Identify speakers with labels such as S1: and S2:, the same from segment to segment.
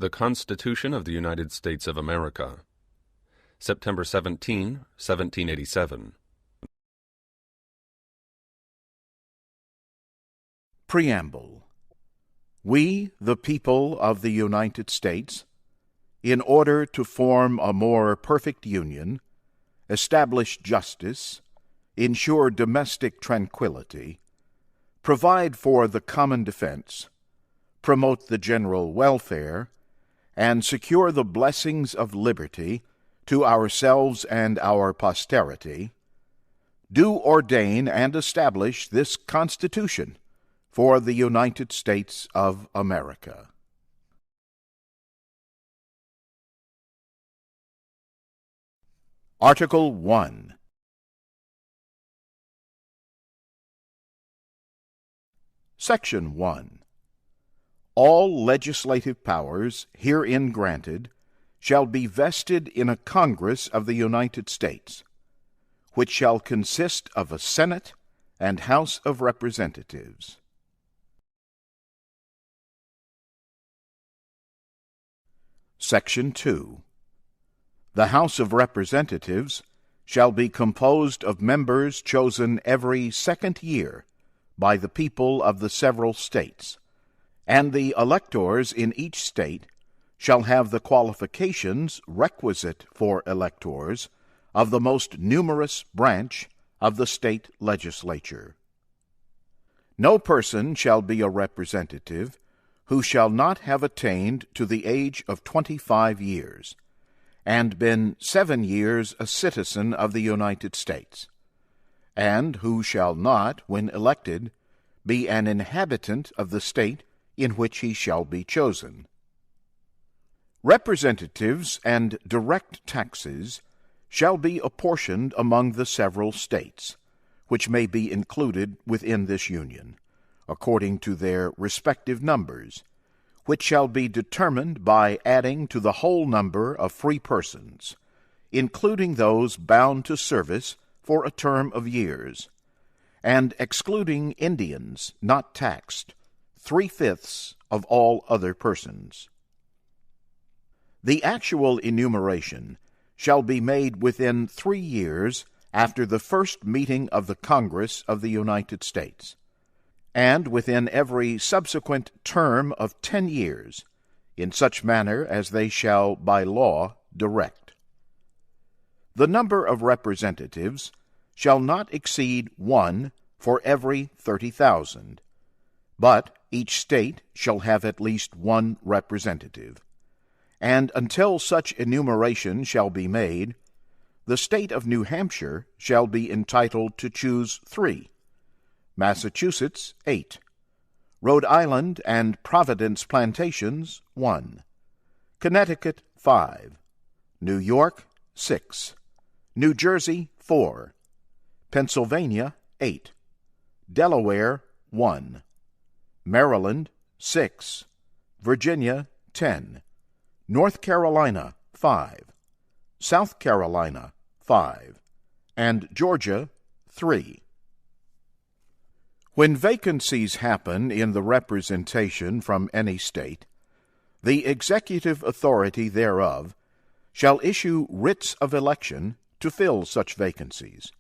S1: The Constitution of the United States of America, September 17, 1787.
S2: Preamble. We, the people of the United States, in order to form a more perfect union, establish justice, ensure domestic tranquility, provide for the common defense, promote the general welfare, and secure the blessings of liberty to ourselves and our posterity, do ordain and establish this Constitution for the United States of America. Article 1. Section 1. All legislative powers herein granted shall be vested in a Congress of the United States, which shall consist of a Senate and House of Representatives. Section 2. The House of Representatives shall be composed of members chosen every second year by the people of the several states, and the electors in each state shall have the qualifications requisite for electors of the most numerous branch of the state legislature. No person shall be a representative who shall not have attained to the age of 25 years, and been 7 years a citizen of the United States, and who shall not, when elected, be an inhabitant of the state in which he shall be chosen. Representatives and direct taxes shall be apportioned among the several states, which may be included within this Union, according to their respective numbers, which shall be determined by adding to the whole number of free persons, including those bound to service for a term of years, and excluding Indians not taxed, 3/5 of all other persons. The actual enumeration shall be made within 3 years after the first meeting of the Congress of the United States, and within every subsequent term of 10 years, in such manner as they shall by law direct. The number of representatives shall not exceed 1 for every 30,000, but each state shall have at least 1 representative, and until such enumeration shall be made, the state of New Hampshire shall be entitled to choose 3, Massachusetts 8, Rhode Island and Providence Plantations 1, Connecticut 5, New York 6, New Jersey 4, Pennsylvania 8, Delaware 1, Maryland 6, Virginia 10, North Carolina 5, South Carolina 5, and Georgia 3. When vacancies happen in the representation from any state, the executive authority thereof shall issue writs of election to fill such vacancies.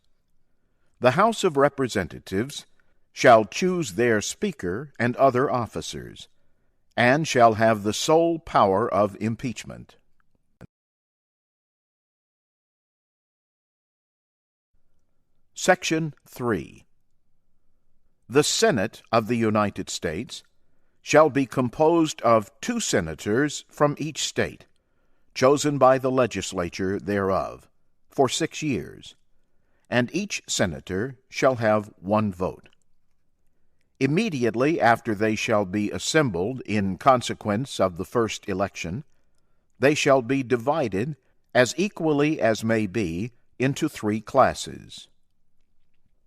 S2: The House of Representatives shall choose their Speaker and other officers, and shall have the sole power of impeachment. Section 3. The Senate of the United States shall be composed of 2 senators from each state, chosen by the legislature thereof, for 6 years, and each senator shall have 1 vote. Immediately after they shall be assembled in consequence of the first election, they shall be divided as equally as may be into 3 classes.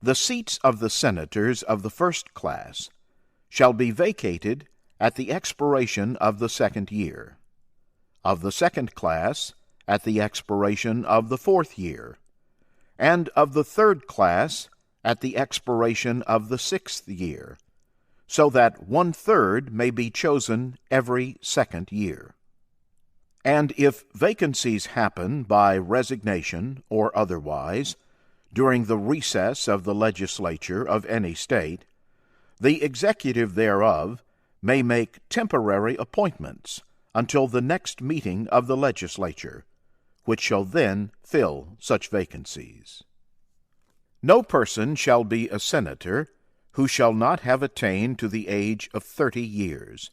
S2: The seats of the senators of the first class shall be vacated at the expiration of the 2nd year, of the second class at the expiration of the 4th year, and of the 3rd class at the expiration of the 6th year, so that 1/3 may be chosen every 2nd year. And if vacancies happen by resignation or otherwise during the recess of the legislature of any state, the executive thereof may make temporary appointments until the next meeting of the legislature, which shall then fill such vacancies. No person shall be a senator who shall not have attained to the age of 30 years,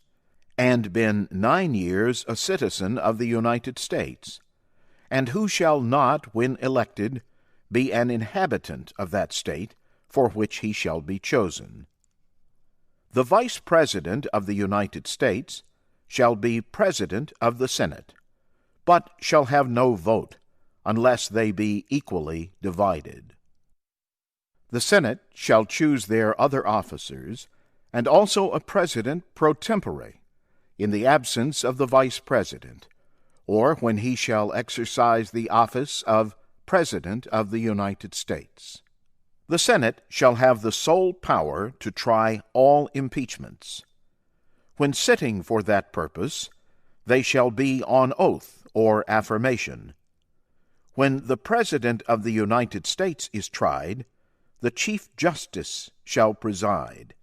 S2: and been 9 years a citizen of the United States, and who shall not, when elected, be an inhabitant of that state for which he shall be chosen. The Vice President of the United States shall be President of the Senate, but shall have no vote unless they be equally divided. The Senate shall choose their other officers, and also a President pro tempore, in the absence of the Vice President, or when he shall exercise the office of President of the United States. The Senate shall have the sole power to try all impeachments. When sitting for that purpose, they shall be on oath or affirmation. When the President of the United States is tried, the Chief Justice shall preside,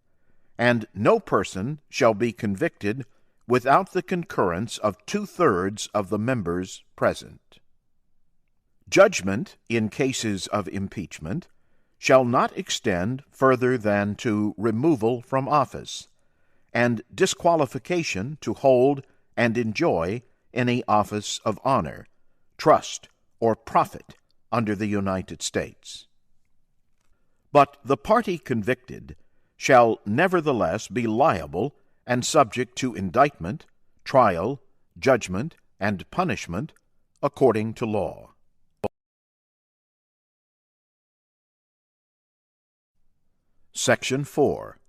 S2: and no person shall be convicted without the concurrence of 2/3 of the members present. Judgment in cases of impeachment shall not extend further than to removal from office, and disqualification to hold and enjoy any office of honor, trust, or profit under the United States. But the party convicted shall nevertheless be liable and subject to indictment, trial, judgment, and punishment according to law. Section 4.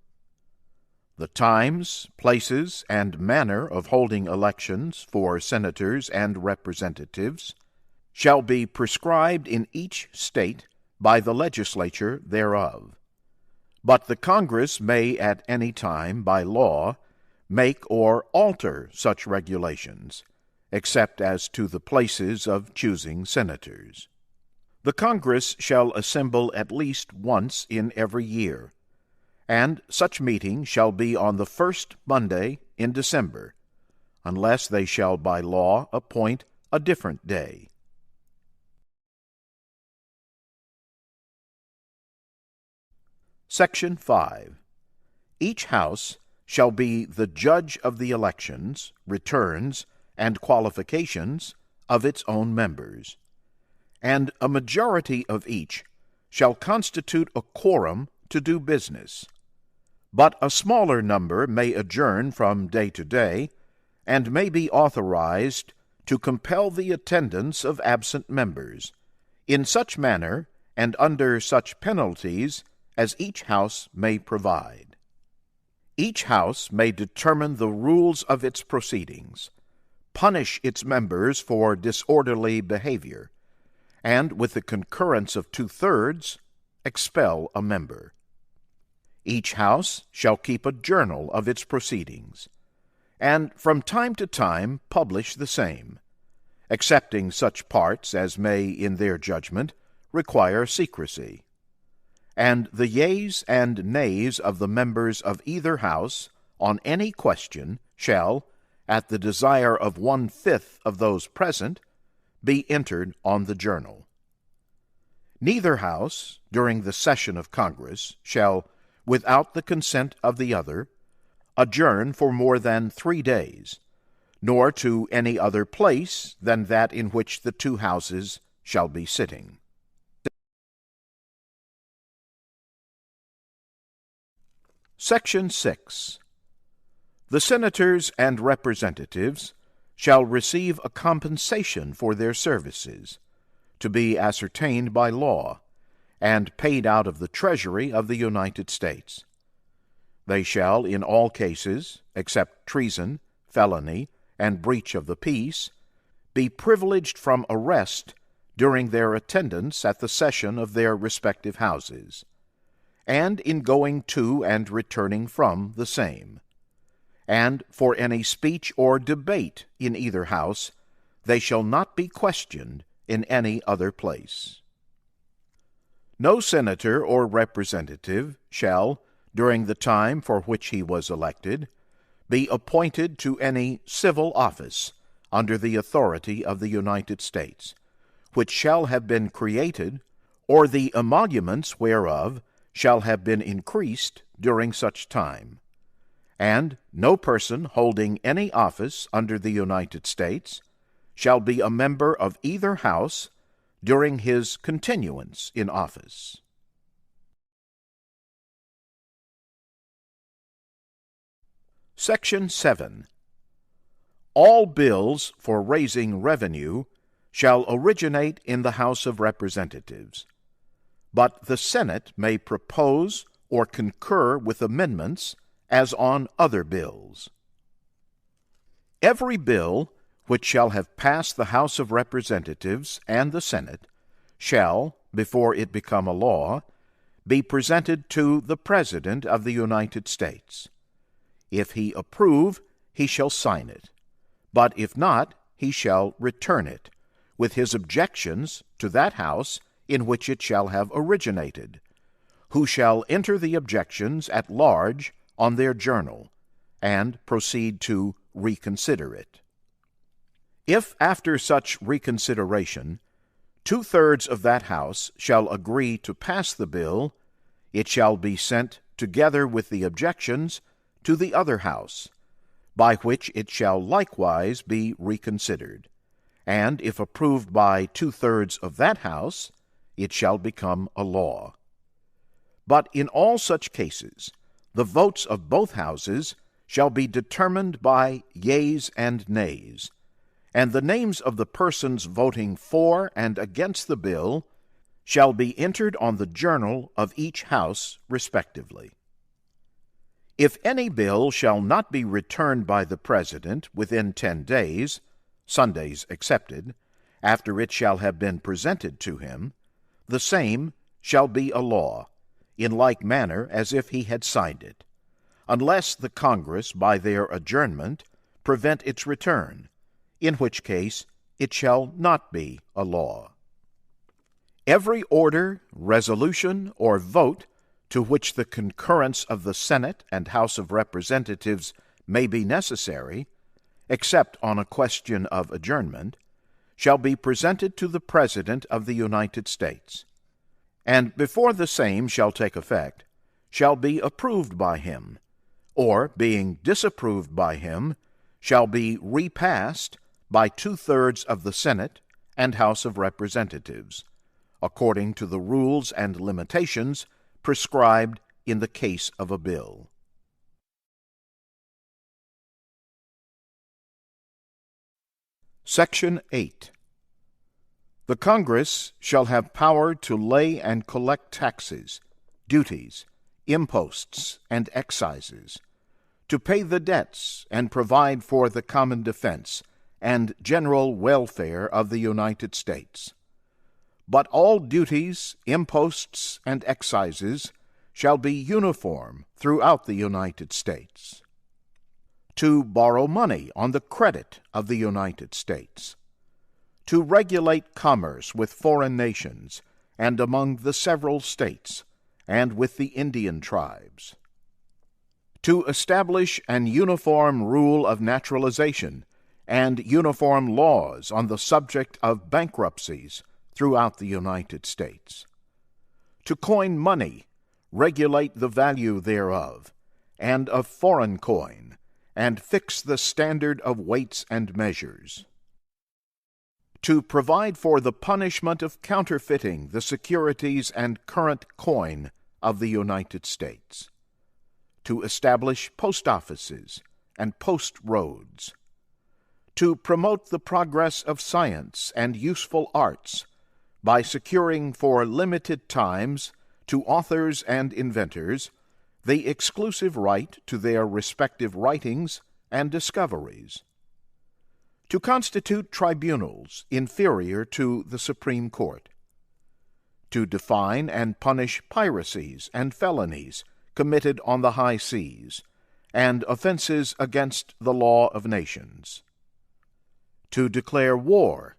S2: The times, places, and manner of holding elections for senators and representatives shall be prescribed in each state by the legislature thereof. But the Congress may at any time, by law, make or alter such regulations, except as to the places of choosing senators. The Congress shall assemble at least once in every year, and such meeting shall be on the first Monday in December, unless they shall by law appoint a different day. Section 5. Each house shall be the judge of the elections, returns, and qualifications of its own members, and a majority of each shall constitute a quorum to do business. But a smaller number may adjourn from day to day, and may be authorized to compel the attendance of absent members, in such manner and under such penalties as each house may provide. Each house may determine the rules of its proceedings, punish its members for disorderly behavior, and, with the concurrence of 2/3, expel a member. Each house shall keep a journal of its proceedings, and from time to time publish the same, excepting such parts as may, in their judgment, require secrecy. And the yeas and nays of the members of either house on any question shall, at the desire of 1/5 of those present, be entered on the journal. Neither house, during the session of Congress, shall, without the consent of the other, adjourn for more than 3 days, nor to any other place than that in which the two houses shall be sitting. Section 6. The senators and representatives shall receive a compensation for their services, to be ascertained by law, and paid out of the Treasury of the United States. They shall, in all cases, except treason, felony, and breach of the peace, be privileged from arrest during their attendance at the session of their respective houses, and in going to and returning from the same. And for any speech or debate in either house, they shall not be questioned in any other place. No senator or representative shall, during the time for which he was elected, be appointed to any civil office under the authority of the United States, which shall have been created, or the emoluments whereof shall have been increased during such time. And no person holding any office under the United States shall be a member of either house during his continuance in office. Section 7. All bills for raising revenue shall originate in the House of Representatives, but the Senate may propose or concur with amendments as on other bills. Every bill which shall have passed the House of Representatives and the Senate shall, before it become a law, be presented to the President of the United States. If he approve, he shall sign it, but if not, he shall return it, with his objections to that House in which it shall have originated, who shall enter the objections at large on their journal, and proceed to reconsider it. If after such reconsideration 2/3 of that House shall agree to pass the bill, it shall be sent together with the objections to the other House, by which it shall likewise be reconsidered, and if approved by 2/3 of that House, it shall become a law. But in all such cases, the votes of both Houses shall be determined by yeas and nays, and the names of the persons voting for and against the bill shall be entered on the journal of each House respectively. If any bill shall not be returned by the President within 10 days, Sundays excepted, after it shall have been presented to him, the same shall be a law, in like manner as if he had signed it, unless the Congress by their adjournment prevent its return, in which case it shall not be a law. Every order, resolution, or vote to which the concurrence of the Senate and House of Representatives may be necessary, except on a question of adjournment, shall be presented to the President of the United States, and before the same shall take effect, shall be approved by him, or, being disapproved by him, shall be repassed by 2/3 of the Senate and House of Representatives, according to the rules and limitations prescribed in the case of a bill. Section 8. The Congress shall have power to lay and collect taxes, duties, imposts, and excises, to pay the debts and provide for the common defense and general welfare of the United States. But all duties, imposts, and excises shall be uniform throughout the United States. To borrow money on the credit of the United States. To regulate commerce with foreign nations and among the several states, and with the Indian tribes. To establish an uniform rule of naturalization and uniform laws on the subject of bankruptcies throughout the United States. To coin money, regulate the value thereof, and of foreign coin, and fix the standard of weights and measures. To provide for the punishment of counterfeiting the securities and current coin of the United States. To establish post offices and post roads. To promote the progress of science and useful arts by securing for limited times to authors and inventors the exclusive right to their respective writings and discoveries. To constitute tribunals inferior to the Supreme Court. To define and punish piracies and felonies committed on the high seas, and offenses against the law of nations. to declare war,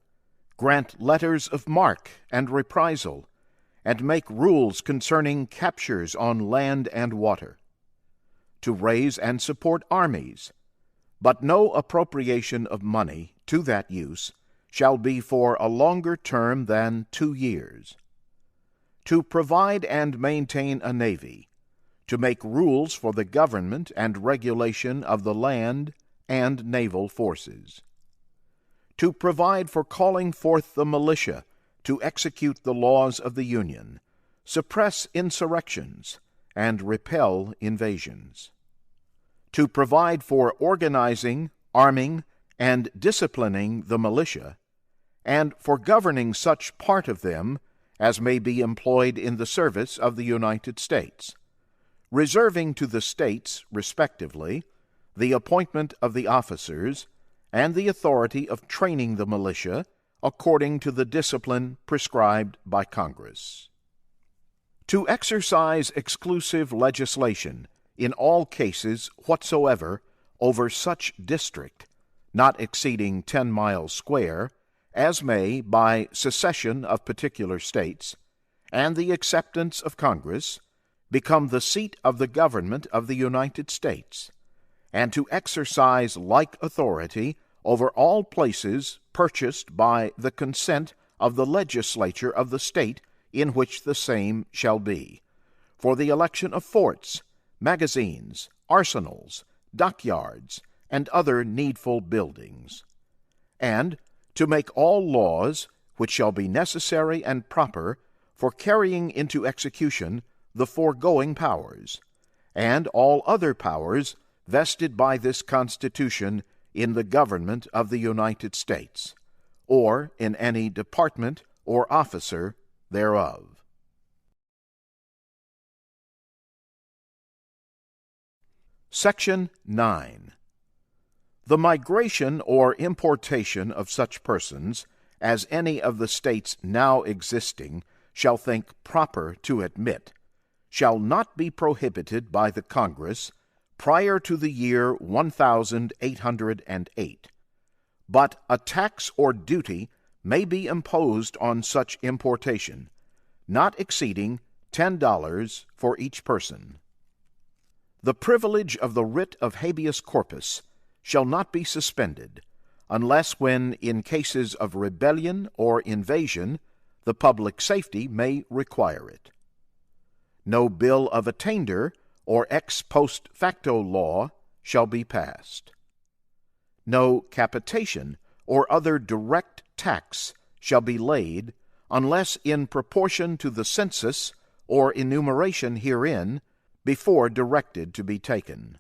S2: grant letters of marque and reprisal, and make rules concerning captures on land and water, to raise and support armies, but no appropriation of money to that use shall be for a longer term than 2 years, to provide and maintain a navy, to make rules for the government and regulation of the land and naval forces, to provide for calling forth the militia to execute the laws of the Union, suppress insurrections, and repel invasions, to provide for organizing, arming, and disciplining the militia, and for governing such part of them as may be employed in the service of the United States, reserving to the states, respectively, the appointment of the officers and the authority of training the militia according to the discipline prescribed by Congress. To exercise exclusive legislation in all cases whatsoever over such district, not exceeding 10 miles square, as may, by secession of particular states, and the acceptance of Congress, become the seat of the government of the United States, and to exercise like authority over all places purchased by the consent of the legislature of the state in which the same shall be, for the election of forts, magazines, arsenals, dockyards, and other needful buildings, and to make all laws which shall be necessary and proper for carrying into execution the foregoing powers, and all other powers vested by this Constitution in the government of the United States, or in any department or officer thereof. Section 9. The migration or importation of such persons as any of the states now existing shall think proper to admit shall not be prohibited by the Congress prior to the year 1808, but a tax or duty may be imposed on such importation, not exceeding $10 for each person. The privilege of the writ of habeas corpus shall not be suspended, unless when, in cases of rebellion or invasion, the public safety may require it. No bill of attainder or ex post facto law shall be passed. No capitation or other direct tax shall be laid, unless in proportion to the census or enumeration herein before directed to be taken.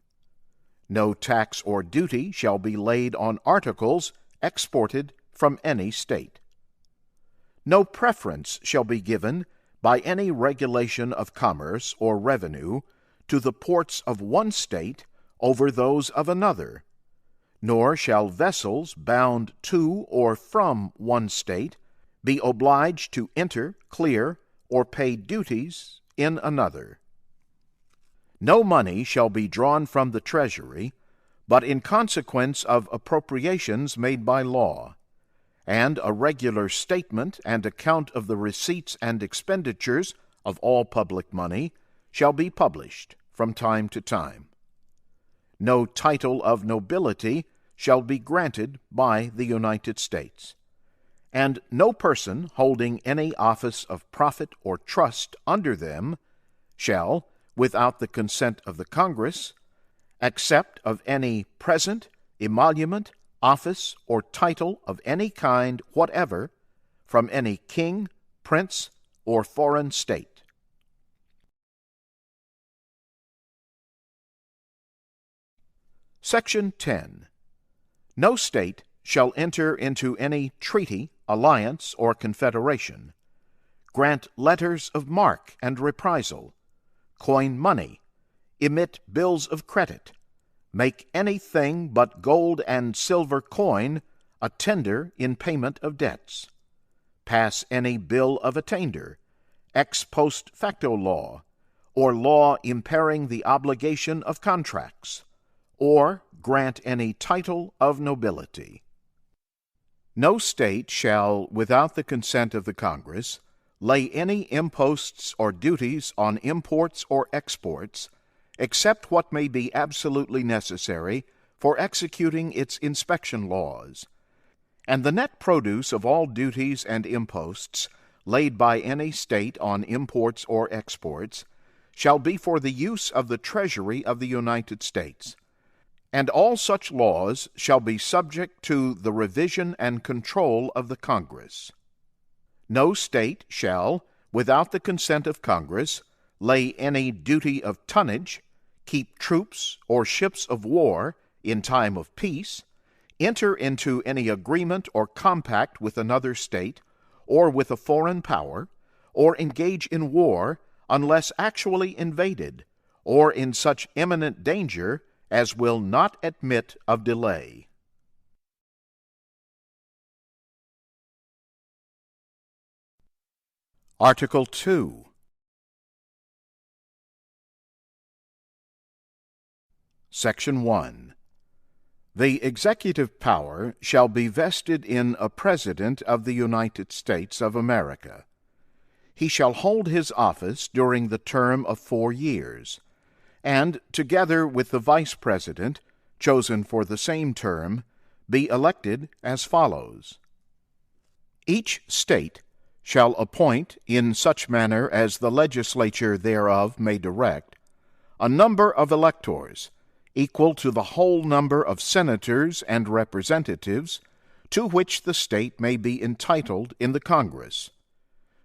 S2: No tax or duty shall be laid on articles exported from any state. No preference shall be given by any regulation of commerce or revenue to the ports of one state over those of another, nor shall vessels bound to or from one state be obliged to enter, clear, or pay duties in another. No money shall be drawn from the treasury, but in consequence of appropriations made by law, and a regular statement and account of the receipts and expenditures of all public money shall be published from time to time. No title of nobility shall be granted by the United States, and no person holding any office of profit or trust under them shall, without the consent of the Congress, accept of any present, emolument, office, or title of any kind whatever from any king, prince, or foreign state. Section 10. No state shall enter into any treaty, alliance, or confederation, grant letters of marque and reprisal, coin money, emit bills of credit, make anything but gold and silver coin a tender in payment of debts, pass any bill of attainder, ex post facto law, or law impairing the obligation of contracts, or grant any title of nobility. No state shall, without the consent of the Congress, lay any imposts or duties on imports or exports, except what may be absolutely necessary for executing its inspection laws. And the net produce of all duties and imposts laid by any state on imports or exports shall be for the use of the Treasury of the United States. And all such laws shall be subject to the revision and control of the Congress. No state shall, without the consent of Congress, lay any duty of tonnage, keep troops or ships of war in time of peace, enter into any agreement or compact with another state, or with a foreign power, or engage in war unless actually invaded, or in such imminent danger as will not admit of delay. Article 2. Section 1. The executive power shall be vested in a President of the United States of America. He shall hold his office during the term of 4 years, and, together with the Vice President, chosen for the same term, be elected as follows. Each state shall appoint, in such manner as the legislature thereof may direct, a number of electors, equal to the whole number of senators and representatives to which the state may be entitled in the Congress.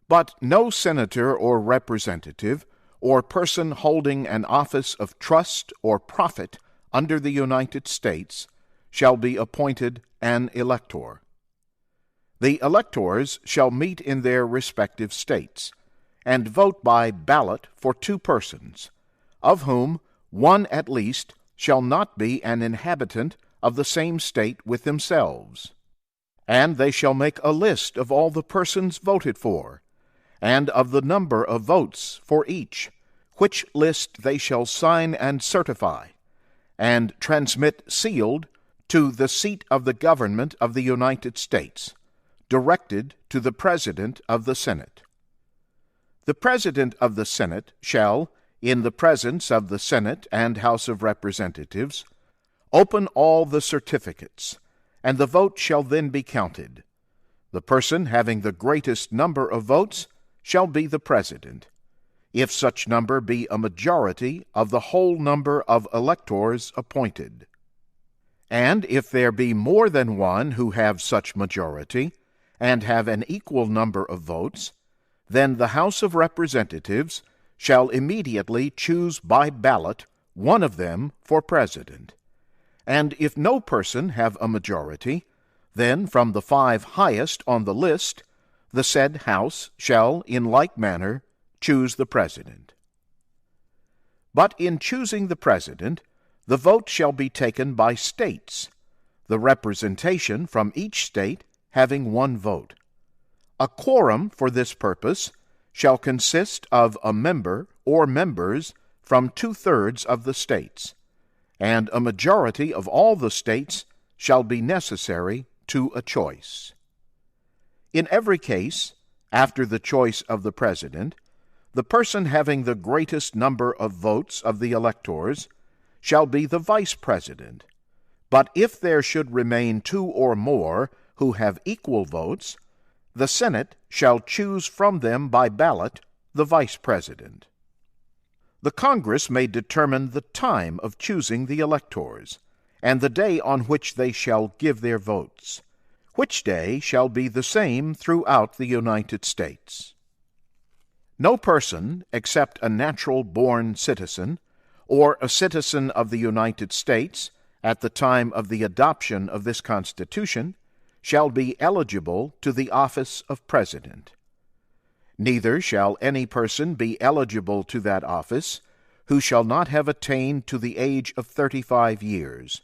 S2: But no senator or representative or person holding an office of trust or profit under the United States shall be appointed an elector. The electors shall meet in their respective states, and vote by ballot for 2 persons, of whom one at least shall not be an inhabitant of the same state with themselves. And they shall make a list of all the persons voted for, and of the number of votes for each, which list they shall sign and certify, and transmit sealed to the seat of the government of the United States, directed to the President of the Senate. The President of the Senate shall, in the presence of the Senate and House of Representatives, open all the certificates, and the vote shall then be counted. The person having the greatest number of votes shall be the President, if such number be a majority of the whole number of electors appointed. And if there be more than one who have such majority, and have an equal number of votes, then the House of Representatives shall immediately choose by ballot one of them for President. And if no person have a majority, then from the 5 highest on the list, the said House shall, in like manner, choose the President. But in choosing the President, the vote shall be taken by states, the representation from each state having 1 vote. A quorum for this purpose shall consist of a member or members from 2/3 of the states, and a majority of all the states shall be necessary to a choice. In every case, after the choice of the President, the person having the greatest number of votes of the electors shall be the Vice President. But if there should remain 2 or more who have equal votes, the Senate shall choose from them by ballot the Vice President. The Congress may determine the time of choosing the electors, and the day on which they shall give their votes, which day shall be the same throughout the United States. No person, except a natural-born citizen, or a citizen of the United States, at the time of the adoption of this Constitution, shall be eligible to the office of President. Neither shall any person be eligible to that office who shall not have attained to the age of 35 years,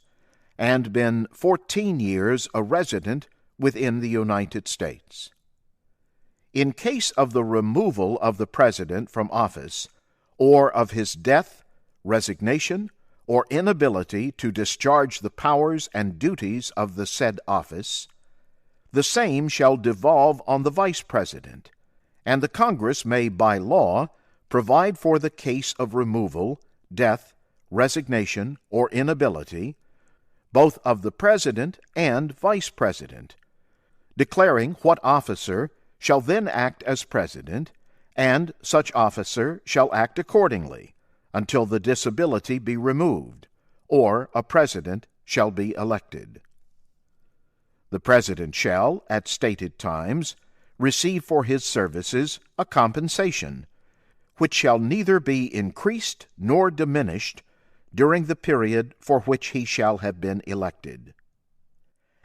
S2: and been 14 years a resident within the United States. In case of the removal of the President from office, or of his death, resignation, or inability to discharge the powers and duties of the said office, the same shall devolve on the Vice President, and the Congress may by law provide for the case of removal, death, resignation, or inability, both of the President and Vice President, declaring what officer shall then act as President, and such officer shall act accordingly, until the disability be removed, or a President shall be elected. The President shall, at stated times, receive for his services a compensation, which shall neither be increased nor diminished during the period for which he shall have been elected.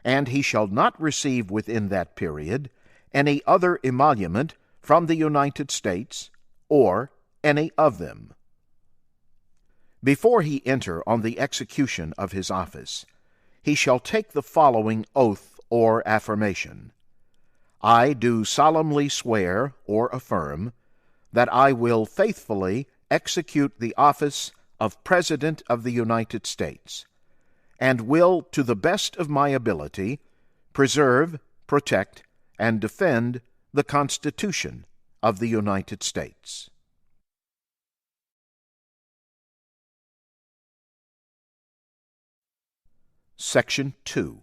S2: And he shall not receive within that period any other emolument from the United States, or any of them. Before he enter on the execution of his office, he shall take the following oath or affirmation: I do solemnly swear or affirm that I will faithfully execute the office of President of the United States, and will, to the best of my ability, preserve, protect, and defend the Constitution of the United States. Section 2.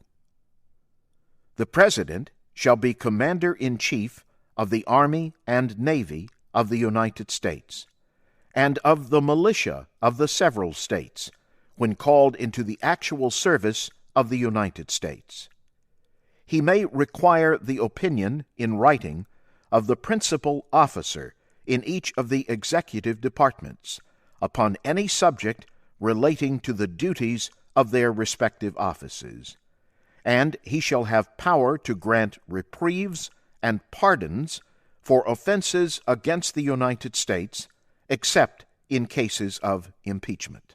S2: The President shall be Commander-in-Chief of the Army and Navy of the United States, and of the militia of the several states, when called into the actual service of the United States. He may require the opinion, in writing, of the principal officer in each of the executive departments, upon any subject relating to the duties of their respective offices, and he shall have power to grant reprieves and pardons for offenses against the United States, except in cases of impeachment.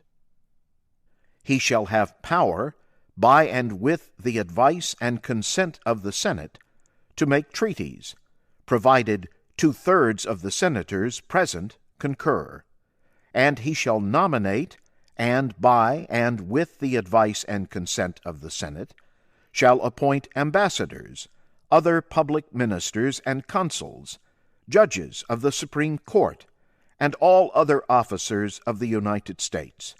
S2: He shall have power, by and with the advice and consent of the Senate, to make treaties, provided 2/3 of the senators present concur, and he shall nominate, and by and with the advice and consent of the Senate, shall appoint ambassadors, other public ministers and consuls, judges of the Supreme Court, and all other officers of the United States,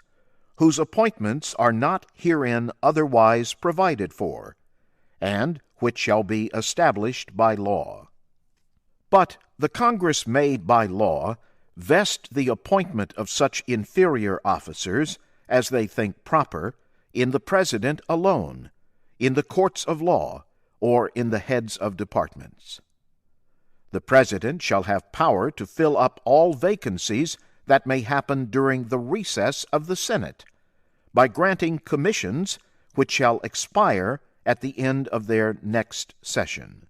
S2: whose appointments are not herein otherwise provided for, and which shall be established by law. But the Congress may by law vest the appointment of such inferior officers as they think proper in the President alone, in the courts of law, or in the heads of departments. The President shall have power to fill up all vacancies that may happen during the recess of the Senate, by granting commissions which shall expire at the end of their next session.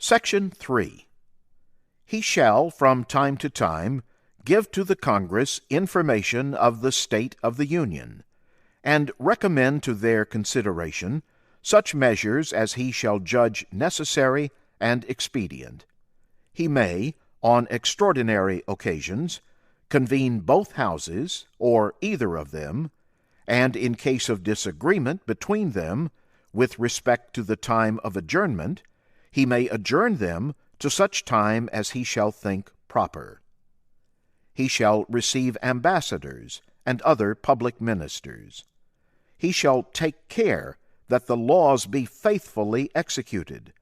S2: Section 3. He shall from time to time give to the Congress information of the state of the Union, and recommend to their consideration such measures as he shall judge necessary and expedient. He may, on extraordinary occasions, convene both houses, or either of them, and in case of disagreement between them with respect to the time of adjournment, he may adjourn them to such time as he shall think proper. He shall receive ambassadors and other public ministers. He shall take care that the laws be faithfully executed,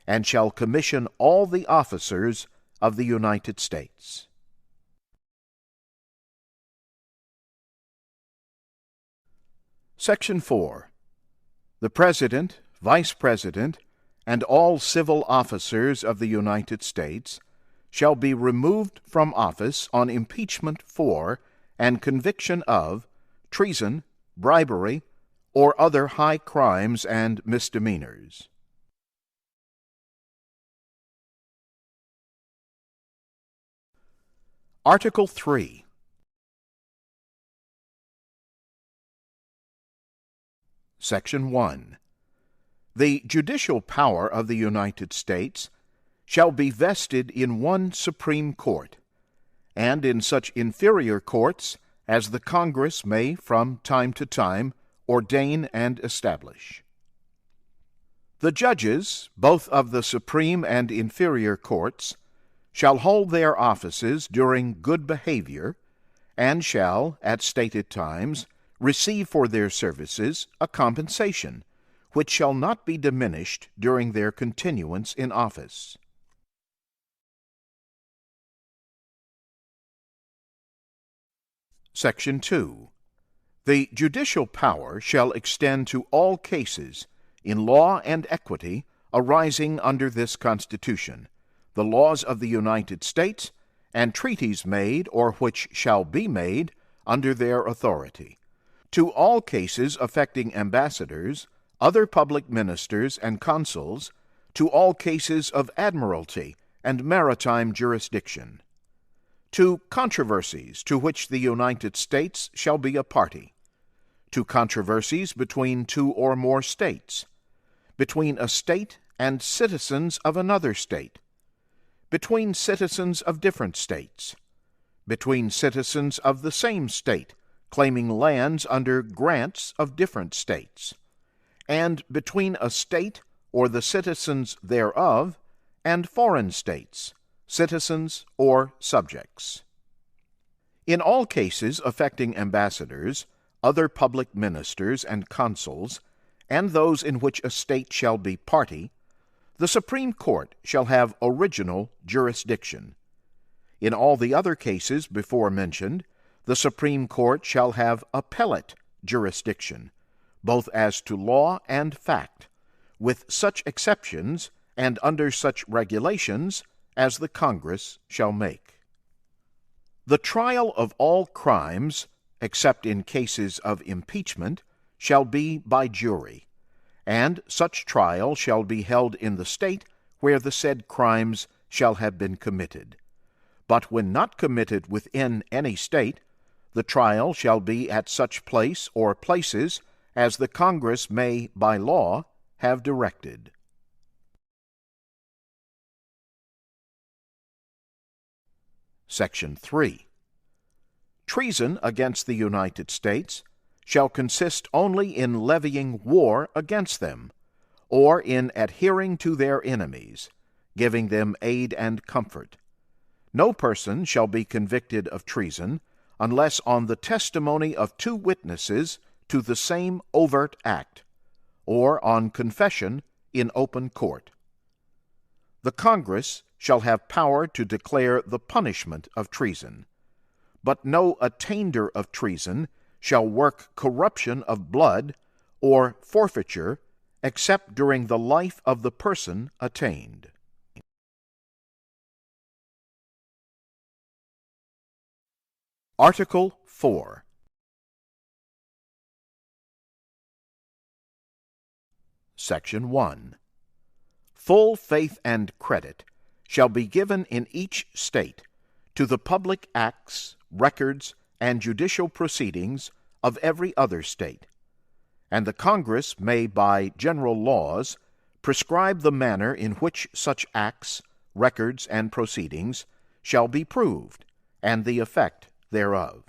S2: and shall commission all the officers of the United States. Section 4. The President, Vice President, and all civil officers of the United States shall be removed from office on impeachment for and conviction of treason, bribery, or other high crimes and misdemeanors. Article 3. Section 1. The judicial power of the United States shall be vested in one Supreme Court, and in such inferior courts as the Congress may from time to time ordain and establish. The judges, both of the Supreme and inferior courts, shall hold their offices during good behavior, and shall, at stated times, receive for their services a compensation, which shall not be diminished during their continuance in office. Section 2. The judicial power shall extend to all cases in law and equity arising under this Constitution, the laws of the United States, and treaties made or which shall be made under their authority, to all cases affecting ambassadors, other public ministers and consuls, to all cases of admiralty and maritime jurisdiction, to controversies to which the United States shall be a party, to controversies between two or more states, between a state and citizens of another state, between citizens of different states, between citizens of the same state claiming lands under grants of different states, and between a state or the citizens thereof and foreign states, citizens or subjects. In all cases affecting ambassadors, other public ministers and consuls, and those in which a state shall be party, the Supreme Court shall have original jurisdiction. In all the other cases before mentioned, the Supreme Court shall have appellate jurisdiction, both as to law and fact, with such exceptions and under such regulations as the Congress shall make. The trial of all crimes, except in cases of impeachment, shall be by jury, and such trial shall be held in the state where the said crimes shall have been committed. But when not committed within any state, the trial shall be at such place or places as the Congress may, by law, have directed. Section 3. Treason against the United States shall consist only in levying war against them, or in adhering to their enemies, giving them aid and comfort. No person shall be convicted of treason unless on the testimony of two witnesses to the same overt act, or on confession in open court. The Congress shall have power to declare the punishment of treason, but no attainder of treason shall work corruption of blood or forfeiture except during the life of the person attained. Article 4. Section 1. Full faith and credit shall be given in each state to the public acts, records, and judicial proceedings of every other state, and the Congress may by general laws prescribe the manner in which such acts, records, and proceedings shall be proved, and the effect thereof.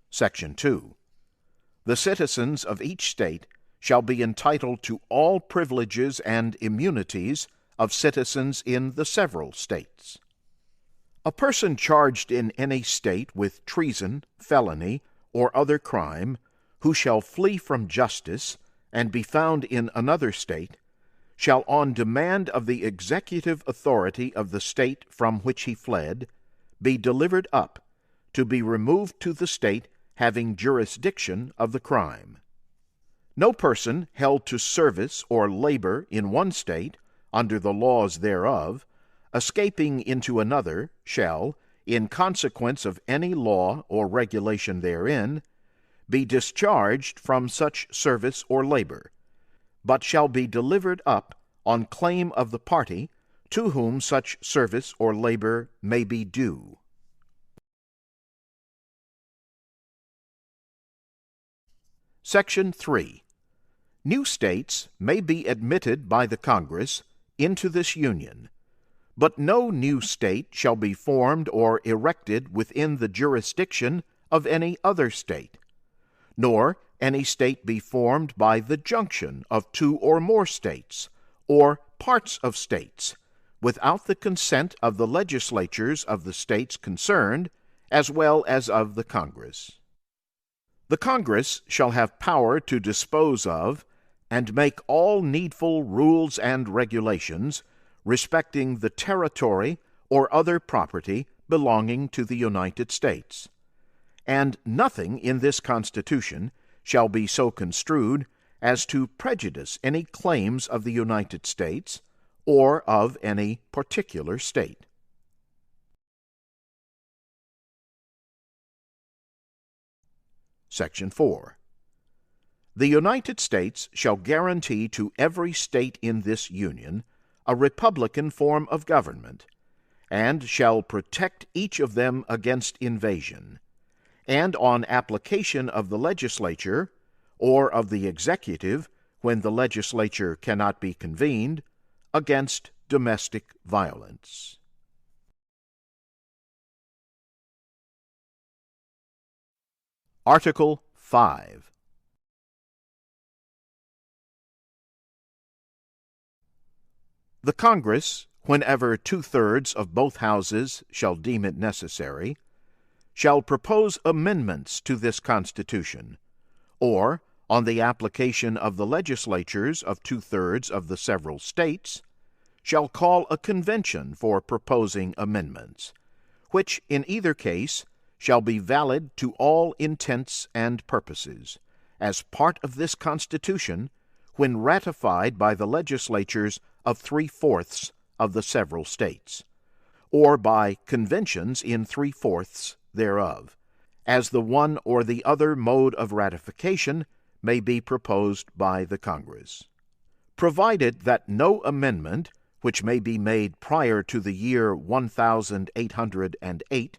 S2: Section 2. The citizens of each state shall be entitled to all privileges and immunities of citizens in the several states. A person charged in any state with treason, felony, or other crime, who shall flee from justice and be found in another state, shall on demand of the executive authority of the state from which he fled, be delivered up, to be removed to the state having jurisdiction of the crime. No person held to service or labor in one state, under the laws thereof, escaping into another, shall, in consequence of any law or regulation therein, be discharged from such service or labor, but shall be delivered up on claim of the party to whom such service or labor may be due. Section 3. New states may be admitted by the Congress into this Union, But no new state shall be formed or erected within the jurisdiction of any other state, nor any state be formed by the junction of two or more states, or parts of states, without the consent of the legislatures of the states concerned, as well as of the Congress. The Congress shall have power to dispose of and make all needful rules and regulations respecting the territory or other property belonging to the United States. And nothing in this Constitution shall be so construed as to prejudice any claims of the United States or of any particular state. Section 4. The United States shall guarantee to every state in this Union a republican form of government, and shall protect each of them against invasion, and on application of the legislature, or of the executive, when the legislature cannot be convened, against domestic violence. Article 5. The Congress, whenever 2/3 of both houses shall deem it necessary, shall propose amendments to this Constitution, or, on the application of the legislatures of 2/3 of the several states, shall call a convention for proposing amendments, which in either case shall be valid to all intents and purposes, as part of this Constitution, when ratified by the legislatures of 3/4 of the several states, or by conventions in 3/4 thereof, as the one or the other mode of ratification may be proposed by the Congress. Provided that no amendment, which may be made prior to the year 1808,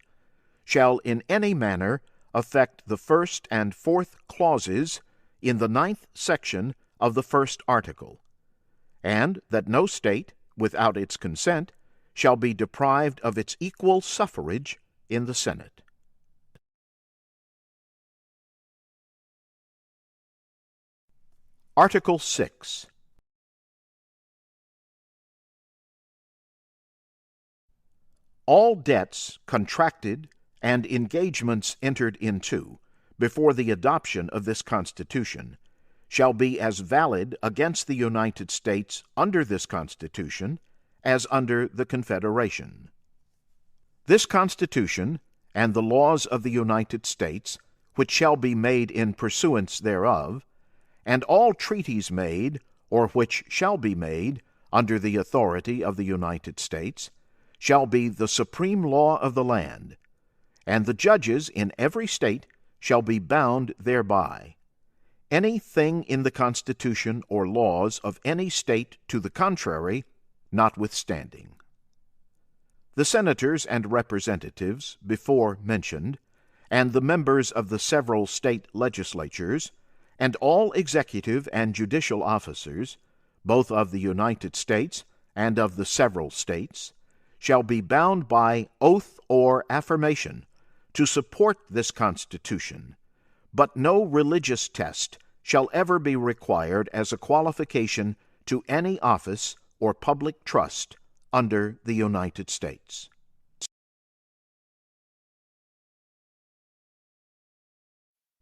S2: shall in any manner affect the first and fourth clauses in the 9th section of the first article, and that no state, without its consent, shall be deprived of its equal suffrage in the Senate. Article 6. All debts contracted and engagements entered into before the adoption of this Constitution shall be as valid against the United States under this Constitution as under the Confederation. This Constitution and the laws of the United States, which shall be made in pursuance thereof, and all treaties made, or which shall be made, under the authority of the United States, shall be the supreme law of the land, and the judges in every state shall be bound thereby. Any thing in the Constitution or laws of any state to the contrary, notwithstanding. The senators and representatives before mentioned, and the members of the several state legislatures, and all executive and judicial officers, both of the United States and of the several states, shall be bound by oath or affirmation to support this Constitution, but no religious test shall ever be required as a qualification to any office or public trust under the United States.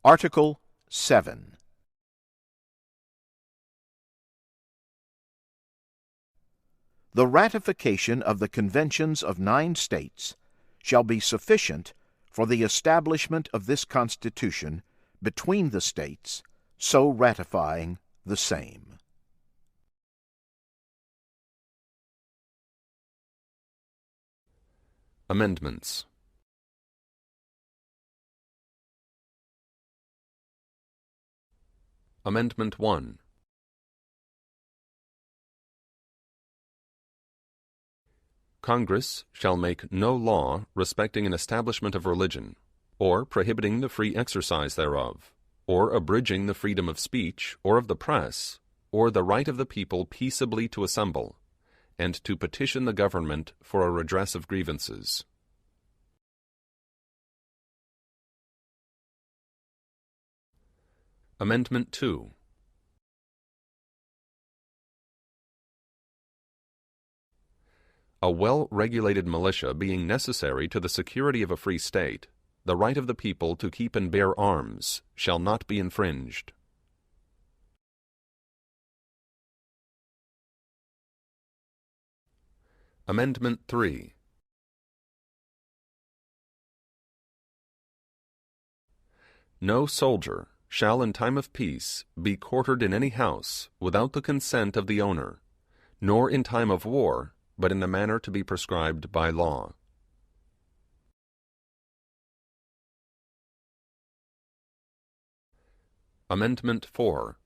S2: Article 7. The ratification of the conventions of 9 states shall be sufficient for the establishment of this Constitution between the states, so ratifying the same.
S1: Amendments. Amendment 1. Congress shall make no law respecting an establishment of religion, or prohibiting the free exercise thereof, or abridging the freedom of speech or of the press, or the right of the people peaceably to assemble, and to petition the government for a redress of grievances. Amendment 2. A well-regulated militia being necessary to the security of a free state, the right of the people to keep and bear arms shall not be infringed. Amendment 3. No soldier shall in time of peace be quartered in any house without the consent of the owner, nor in time of war, but in the manner to be prescribed by law. Amendment 4.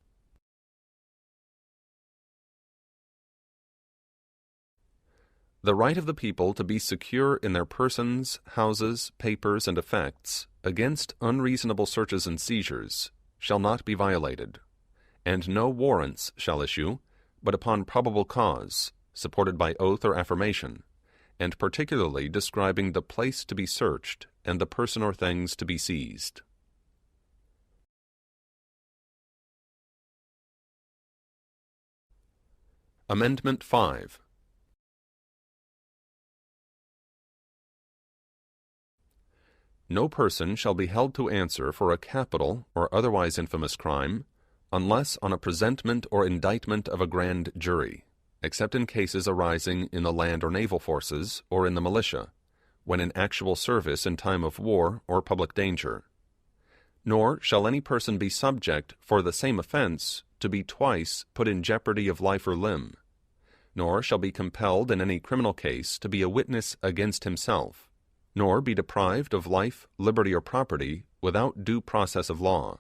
S1: The right of the people to be secure in their persons, houses, papers, and effects against unreasonable searches and seizures shall not be violated, and no warrants shall issue but upon probable cause, supported by oath or affirmation, and particularly describing the place to be searched and the person or things to be seized. Amendment 5. No person shall be held to answer for a capital or otherwise infamous crime, unless on a presentment or indictment of a grand jury, except in cases arising in the land or naval forces or in the militia, when in actual service in time of war or public danger. Nor shall any person be subject for the same offense to be twice put in jeopardy of life or limb, nor shall be compelled in any criminal case to be a witness against himself, nor be deprived of life, liberty, or property without due process of law,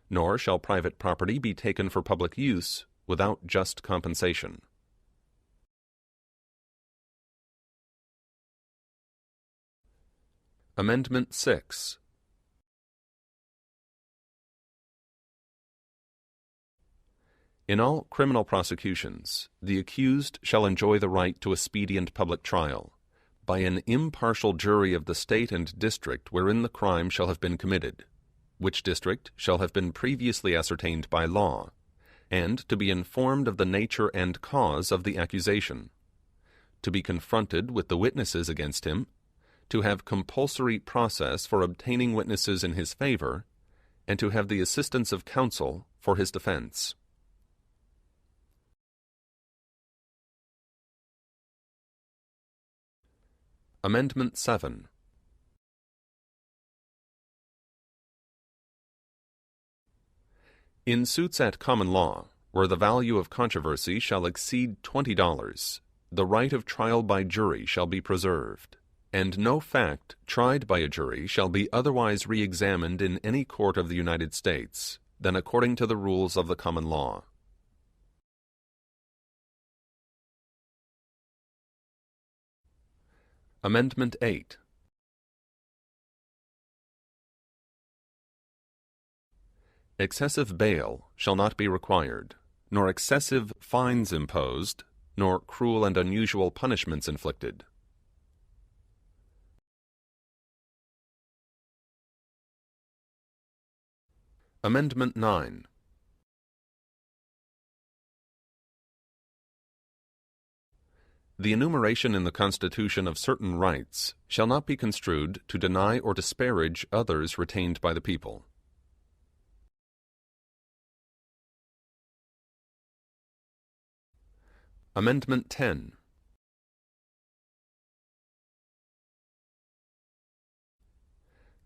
S1: nor shall private property be taken for public use without just compensation. Amendment 6. In all criminal prosecutions, the accused shall enjoy the right to a speedy and public trial, by an impartial jury of the state and district wherein the crime shall have been committed, which district shall have been previously ascertained by law, and to be informed of the nature and cause of the accusation, to be confronted with the witnesses against him, to have compulsory process for obtaining witnesses in his favor, and to have the assistance of counsel for his defense. Amendment 7. In suits at common law, where the value of controversy shall exceed $20, the right of trial by jury shall be preserved, and no fact tried by a jury shall be otherwise re-examined in any court of the United States than according to the rules of the common law. Amendment 8. Excessive bail shall not be required, nor excessive fines imposed, nor cruel and unusual punishments inflicted. Amendment 9. The enumeration in the Constitution of certain rights shall not be construed to deny or disparage others retained by the people. Amendment 10.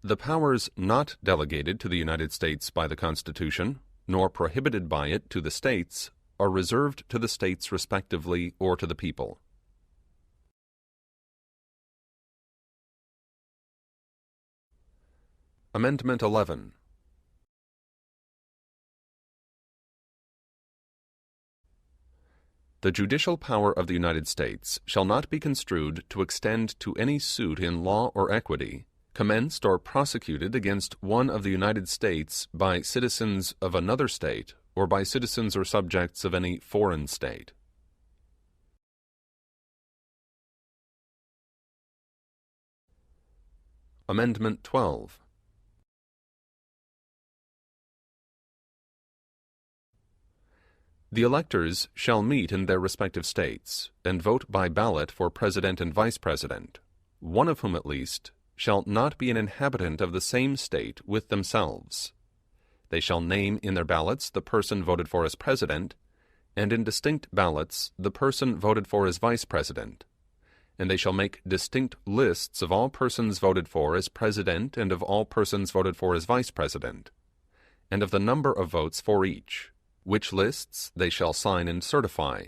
S1: The powers not delegated to the United States by the Constitution, nor prohibited by it to the states, are reserved to the states respectively or to the people. Amendment 11. The judicial power of the United States shall not be construed to extend to any suit in law or equity, commenced or prosecuted against one of the United States by citizens of another state or by citizens or subjects of any foreign state. Amendment 12. The electors shall meet in their respective states, and vote by ballot for President and Vice President, one of whom at least shall not be an inhabitant of the same state with themselves. They shall name in their ballots the person voted for as President, and in distinct ballots the person voted for as Vice President, and they shall make distinct lists of all persons voted for as President and of all persons voted for as Vice President, and of the number of votes for each, which lists they shall sign and certify,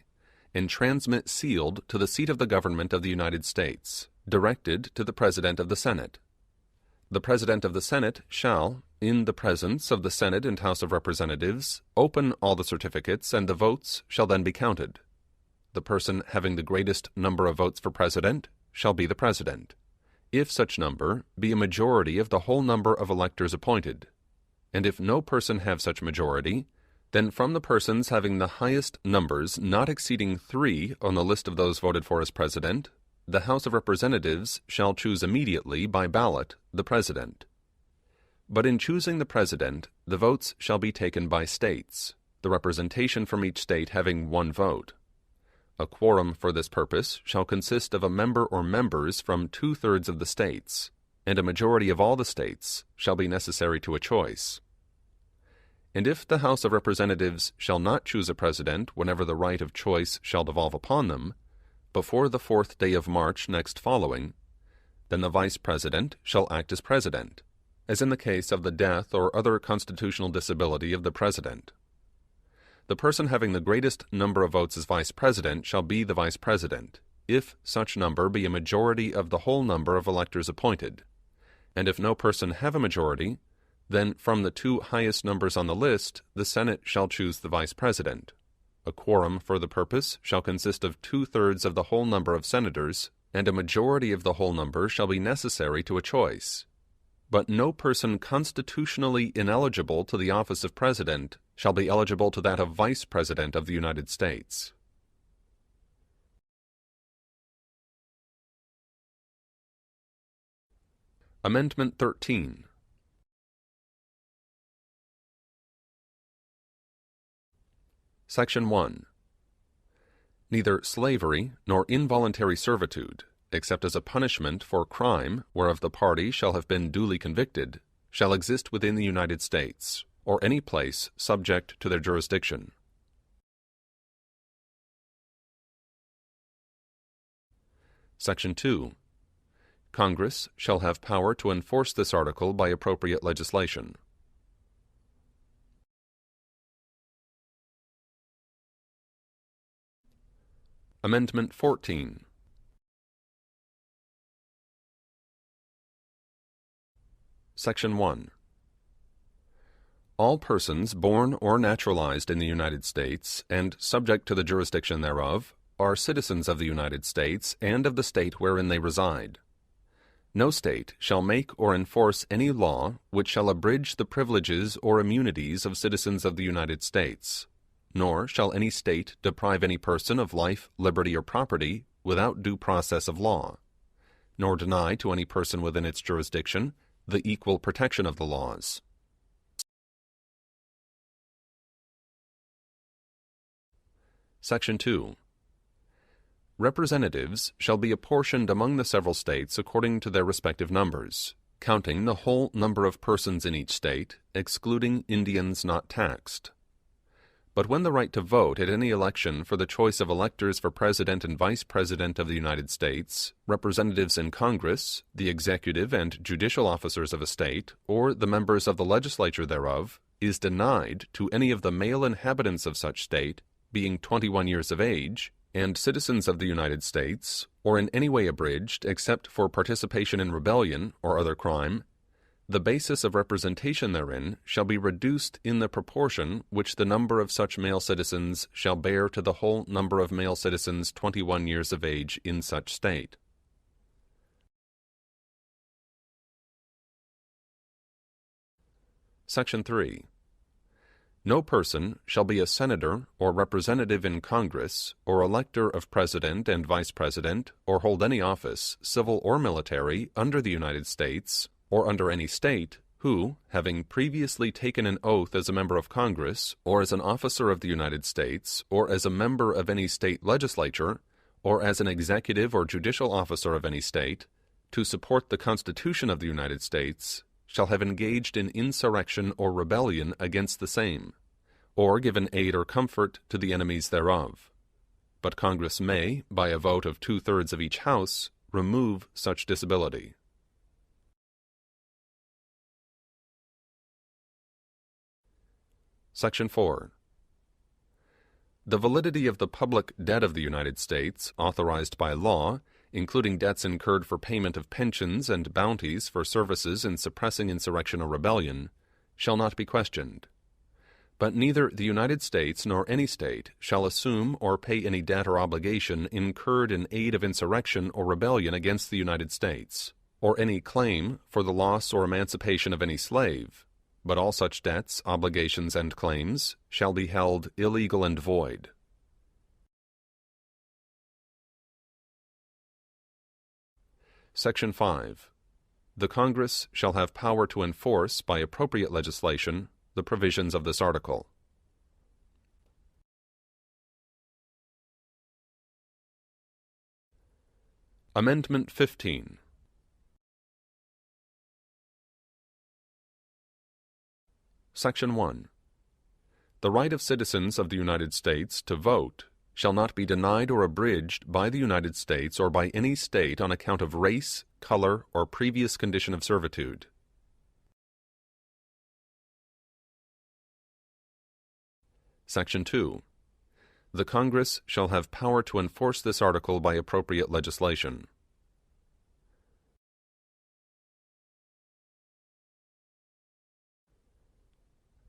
S1: and transmit sealed to the seat of the government of the United States, directed to the President of the Senate. The President of the Senate shall, in the presence of the Senate and House of Representatives, open all the certificates, and the votes shall then be counted. The person having the greatest number of votes for President shall be the President, if such number be a majority of the whole number of electors appointed, and if no person have such majority, then from the persons having the highest numbers not exceeding 3 on the list of those voted for as President, the House of Representatives shall choose immediately by ballot the President. But in choosing the President, the votes shall be taken by states, the representation from each state having 1 vote. A quorum for this purpose shall consist of a member or members from 2/3 of the states, and a majority of all the states shall be necessary to a choice. And if the House of Representatives shall not choose a President whenever the right of choice shall devolve upon them, before the 4th day of March next following, then the Vice President shall act as President, as in the case of the death or other constitutional disability of the President. The person having the greatest number of votes as Vice President shall be the Vice President, if such number be a majority of the whole number of electors appointed, and if no person have a majority, then from the 2 highest numbers on the list the Senate shall choose the Vice President. A quorum for the purpose shall consist of 2/3 of the whole number of senators, and a majority of the whole number shall be necessary to a choice. But no person constitutionally ineligible to the office of President shall be eligible to that of Vice President of the United States. Amendment 13. Section 1. Neither slavery nor involuntary servitude, except as a punishment for crime whereof the party shall have been duly convicted, shall exist within the United States, or any place subject to their jurisdiction. Section 2. Congress shall have power to enforce this article by appropriate legislation. Amendment 14. Section 1. All persons born or naturalized in the United States and subject to the jurisdiction thereof are citizens of the United States and of the state wherein they reside. No state shall make or enforce any law which shall abridge the privileges or immunities of citizens of the United States, nor shall any state deprive any person of life, liberty, or property without due process of law, nor deny to any person within its jurisdiction the equal protection of the laws. Section 2. Representatives shall be apportioned among the several states according to their respective numbers, counting the whole number of persons in each state, excluding Indians not taxed. But when the right to vote at any election for the choice of electors for President and Vice President of the United States, representatives in Congress, the executive and judicial officers of a state, or the members of the legislature thereof, is denied to any of the male inhabitants of such state, being 21 years of age, and citizens of the United States, or in any way abridged except for participation in rebellion or other crime, the basis of representation therein shall be reduced in the proportion which the number of such male citizens shall bear to the whole number of male citizens 21 years of age in such state. Section 3. No person shall be a senator or representative in Congress, or elector of president and vice president, or hold any office, civil or military, under the United States, or under any state, who, having previously taken an oath as a member of Congress, or as an officer of the United States, or as a member of any state legislature, or as an executive or judicial officer of any state, to support the Constitution of the United States, shall have engaged in insurrection or rebellion against the same, or given aid or comfort to the enemies thereof. But Congress may, by a vote of 2/3 of each House, remove such disability. Section 4. The validity of the public debt of the United States, authorized by law, including debts incurred for payment of pensions and bounties for services in suppressing insurrection or rebellion, shall not be questioned. But neither the United States nor any state shall assume or pay any debt or obligation incurred in aid of insurrection or rebellion against the United States, or any claim for the loss or emancipation of any slave, but all such debts, obligations, and claims shall be held illegal and void. Section 5. The Congress shall have power to enforce, by appropriate legislation, the provisions of this article. Amendment 15. Section 1. The right of citizens of the United States to vote shall not be denied or abridged by the United States or by any state on account of race, color, or previous condition of servitude. Section 2. The Congress shall have power to enforce this article by appropriate legislation.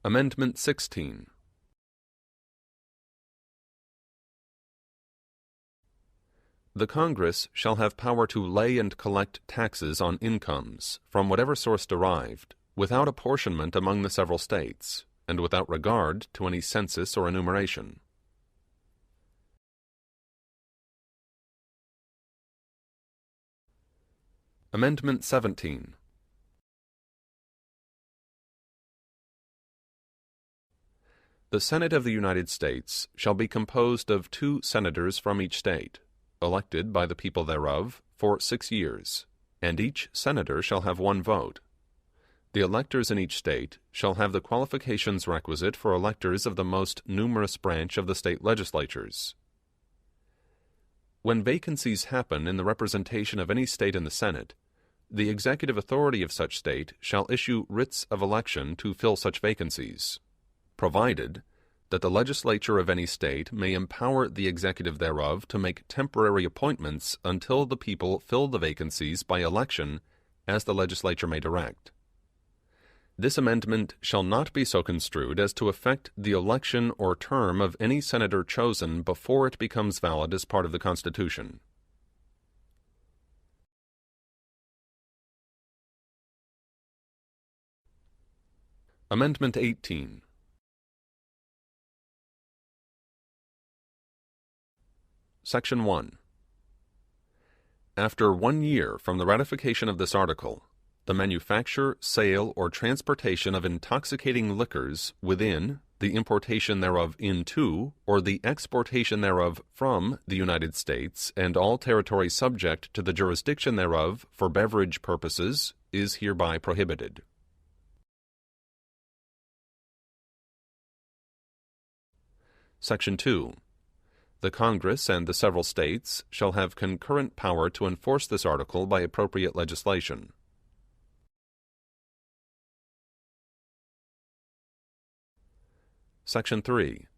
S1: Amendment 16. The Congress shall have power to lay and collect taxes on incomes, from whatever source derived, without apportionment among the several states, and without regard to any census or enumeration. Amendment 17. The Senate of the United States shall be composed of 2 senators from each state, elected by the people thereof, for 6 years, and each senator shall have 1 vote. The electors in each state shall have the qualifications requisite for electors of the most numerous branch of the state legislatures. When vacancies happen in the representation of any state in the Senate, the executive authority of such state shall issue writs of election to fill such vacancies, provided that the legislature of any state may empower the executive thereof to make temporary appointments until the people fill the vacancies by election as the legislature may direct. This amendment shall not be so construed as to affect the election or term of any senator chosen before it becomes valid as part of the Constitution. Amendment 18. Section 1. After 1 year from the ratification of this article, the manufacture, sale, or transportation of intoxicating liquors within, the importation thereof into, or the exportation thereof from the United States and all territory subject to the jurisdiction thereof for beverage purposes is hereby prohibited. Section 2. The Congress and the several states shall have concurrent power to enforce this article by appropriate legislation. Section 3.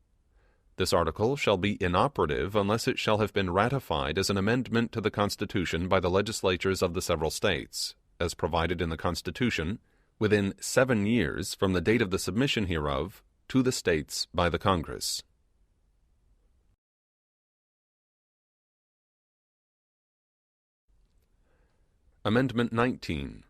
S1: This article shall be inoperative unless it shall have been ratified as an amendment to the Constitution by the legislatures of the several states, as provided in the Constitution, within 7 years from the date of the submission hereof to the states by the Congress. Amendment 19.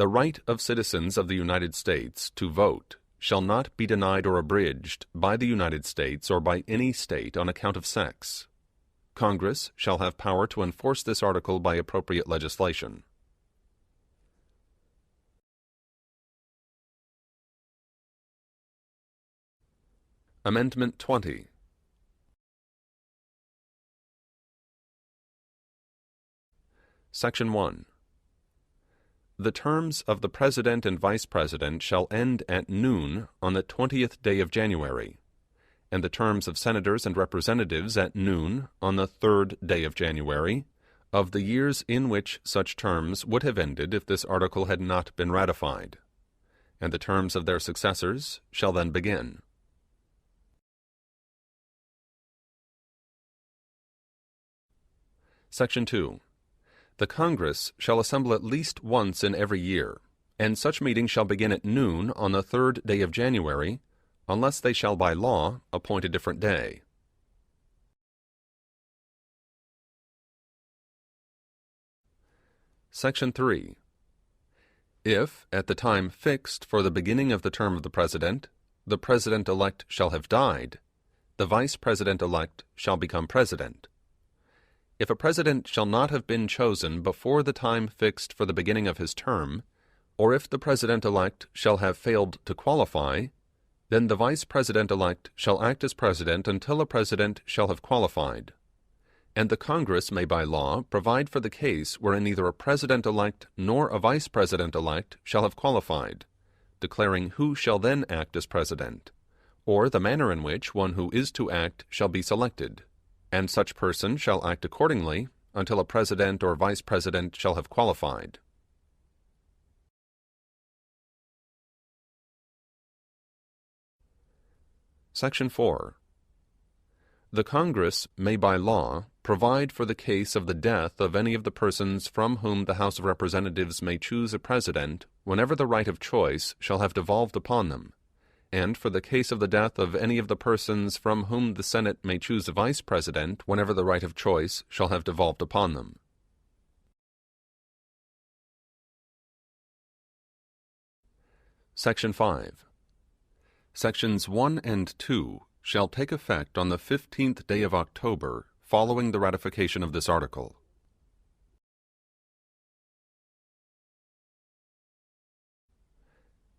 S1: The right of citizens of the United States to vote shall not be denied or abridged by the United States or by any state on account of sex. Congress shall have power to enforce this article by appropriate legislation. Amendment 20. Section 1. The terms of the President and Vice President shall end at noon on the 20th day of January, and the terms of Senators and Representatives at noon on the 3rd day of January, of the years in which such terms would have ended if this article had not been ratified, and the terms of their successors shall then begin. Section 2. The Congress shall assemble at least once in every year, and such meeting shall begin at noon on the 3rd day of January, unless they shall by law appoint a different day. Section 3. If, at the time fixed for the beginning of the term of the President-elect shall have died, the Vice President-elect shall become President. If a President shall not have been chosen before the time fixed for the beginning of his term, or if the President-elect shall have failed to qualify, then the Vice President-elect shall act as President until a President shall have qualified, and the Congress may by law provide for the case wherein neither a President-elect nor a Vice President-elect shall have qualified, declaring who shall then act as President, or the manner in which one who is to act shall be selected, and such person shall act accordingly until a President or Vice President shall have qualified. Section 4. The Congress may by law provide for the case of the death of any of the persons from whom the House of Representatives may choose a President whenever the right of choice shall have devolved upon them, and for the case of the death of any of the persons from whom the Senate may choose a Vice President whenever the right of choice shall have devolved upon them. Section 5. Sections 1 and 2 shall take effect on the 15th day of October following the ratification of this article.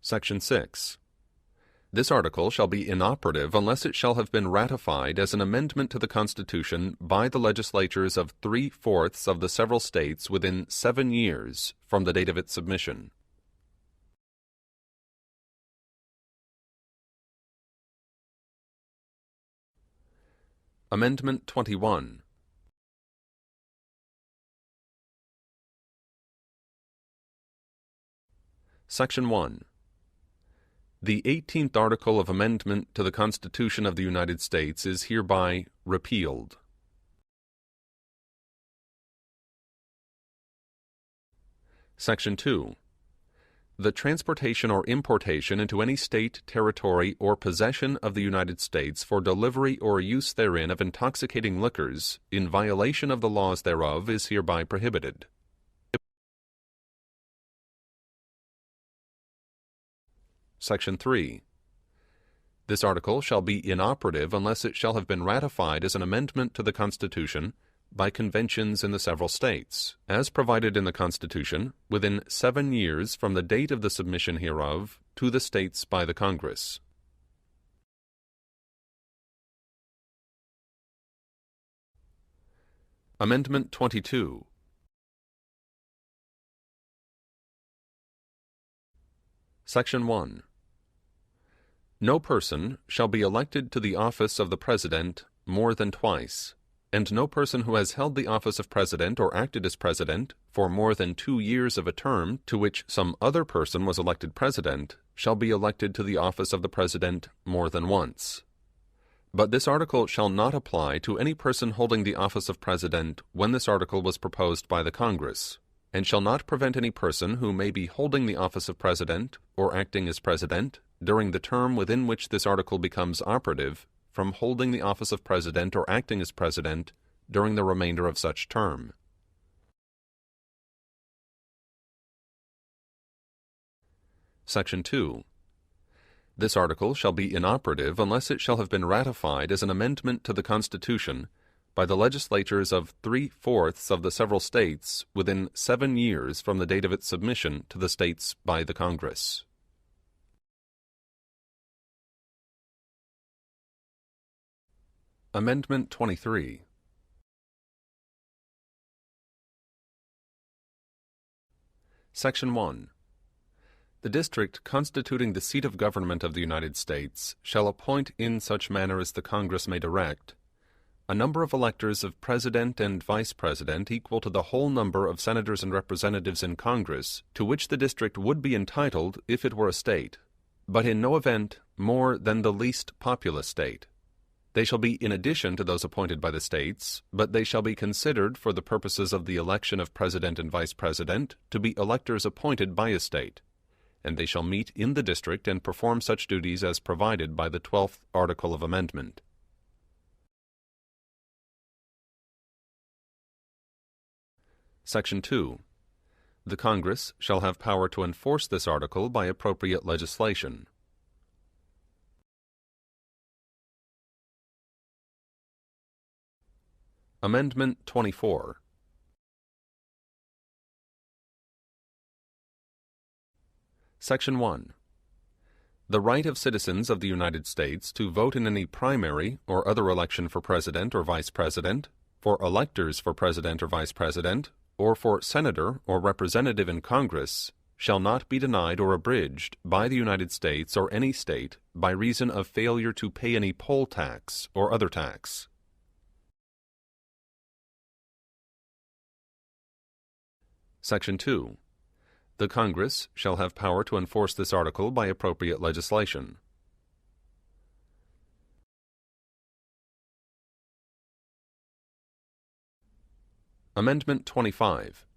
S1: Section 6. This article shall be inoperative unless it shall have been ratified as an amendment to the Constitution by the legislatures of 3/4 of the several states within 7 years from the date of its submission. Amendment 21. Section 1. The 18th article of amendment to the Constitution of the United States is hereby repealed. Section 2. The transportation or importation into any state, territory, or possession of the United States for delivery or use therein of intoxicating liquors in violation of the laws thereof is hereby prohibited. Section 3. This article shall be inoperative unless it shall have been ratified as an amendment to the Constitution by conventions in the several states, as provided in the Constitution, within 7 years from the date of the submission hereof to the states by the Congress. Amendment 22. Section 1. No person shall be elected to the office of the President more than twice, and no person who has held the office of President or acted as President for more than 2 years of a term to which some other person was elected President shall be elected to the office of the President more than once. But this article shall not apply to any person holding the office of President when this article was proposed by the Congress, and shall not prevent any person who may be holding the office of President or acting as President during the term within which this article becomes operative from holding the office of President or acting as President during the remainder of such term. Section 2. This article shall be inoperative unless it shall have been ratified as an amendment to the Constitution by the legislatures of 3/4 of the several states within 7 years from the date of its submission to the states by the Congress. Amendment 23. Section 1. The district constituting the seat of government of the United States shall appoint in such manner as the Congress may direct a number of electors of President and Vice President equal to the whole number of senators and representatives in Congress to which the district would be entitled if it were a state, but in no event more than the least populous state. They shall be in addition to those appointed by the states, but they shall be considered for the purposes of the election of President and Vice President to be electors appointed by a state, and they shall meet in the district and perform such duties as provided by the 12th Article of Amendment. Section 2. The Congress shall have power to enforce this article by appropriate legislation. Amendment 24. Section 1. The right of citizens of the United States to vote in any primary or other election for President or Vice President, for electors for President or Vice President, or for Senator or Representative in Congress, shall not be denied or abridged by the United States or any state by reason of failure to pay any poll tax or other tax. Section 2. The Congress shall have power to enforce this article by appropriate legislation. Amendment 25.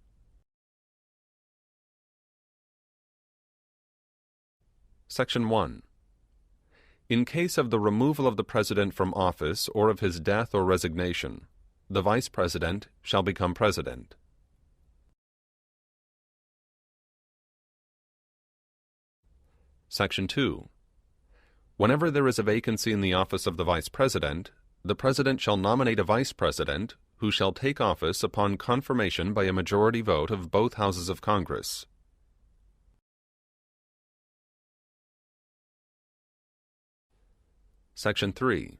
S1: Section 1. In case of the removal of the President from office or of his death or resignation, the Vice President shall become President. Section 2. Whenever there is a vacancy in the office of the Vice President, the President shall nominate a Vice President who shall take office upon confirmation by a majority vote of both houses of Congress. Section 3.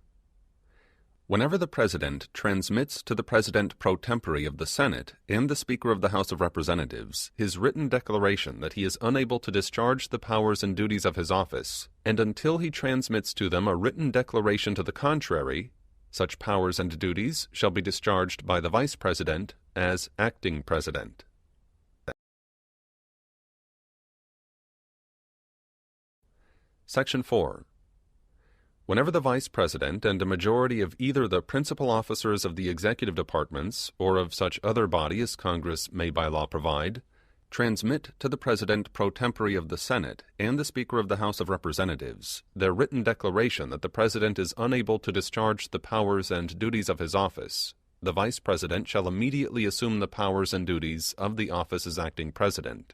S1: Whenever the President transmits to the President pro tempore of the Senate and the Speaker of the House of Representatives his written declaration that he is unable to discharge the powers and duties of his office, and until he transmits to them a written declaration to the contrary, such powers and duties shall be discharged by the Vice President as acting President. Section 4. Whenever the Vice President and a majority of either the principal officers of the executive departments or of such other body as Congress may by law provide, transmit to the President pro tempore of the Senate and the Speaker of the House of Representatives their written declaration that the President is unable to discharge the powers and duties of his office, the Vice President shall immediately assume the powers and duties of the office as acting President.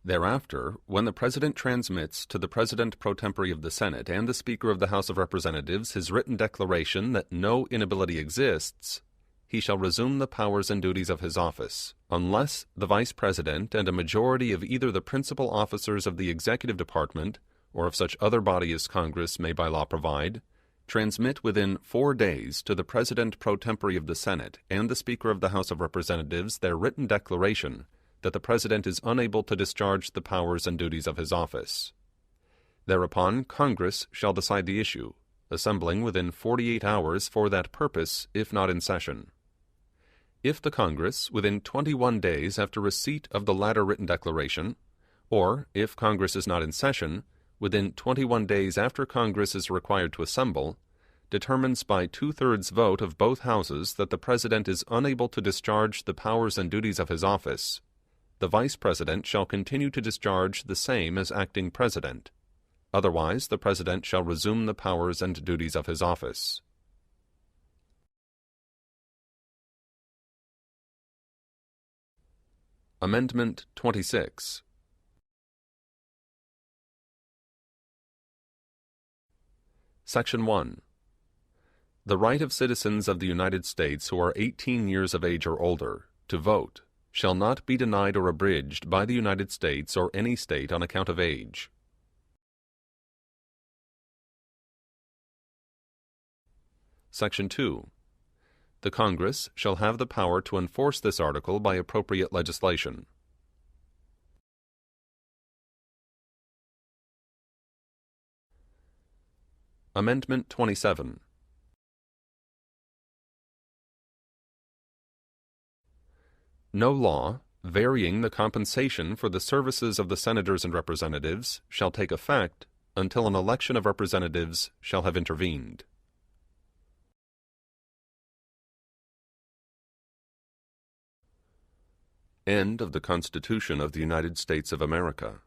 S1: Thereafter, when the President transmits to the President pro tempore of the Senate and the Speaker of the House of Representatives his written declaration that no inability exists, he shall resume the powers and duties of his office, unless the Vice President and a majority of either the principal officers of the executive department or of such other body as Congress may by law provide, transmit within 4 days to the President pro tempore of the Senate and the Speaker of the House of Representatives their written declaration that the President is unable to discharge the powers and duties of his office. Thereupon, Congress shall decide the issue, assembling within 48 hours for that purpose, if not in session. If the Congress, within 21 days after receipt of the latter written declaration, or, if Congress is not in session, within 21 days after Congress is required to assemble, determines by 2/3 vote of both houses that the President is unable to discharge the powers and duties of his office, the Vice President shall continue to discharge the same as acting President. Otherwise, the President shall resume the powers and duties of his office. Amendment 26. Section 1. The right of citizens of the United States who are 18 years of age or older to vote shall not be denied or abridged by the United States or any state on account of age. Section 2. The Congress shall have the power to enforce this article by appropriate legislation. Amendment 27. No law varying the compensation for the services of the senators and representatives shall take effect until an election of representatives shall have intervened. End of the Constitution of the United States of America.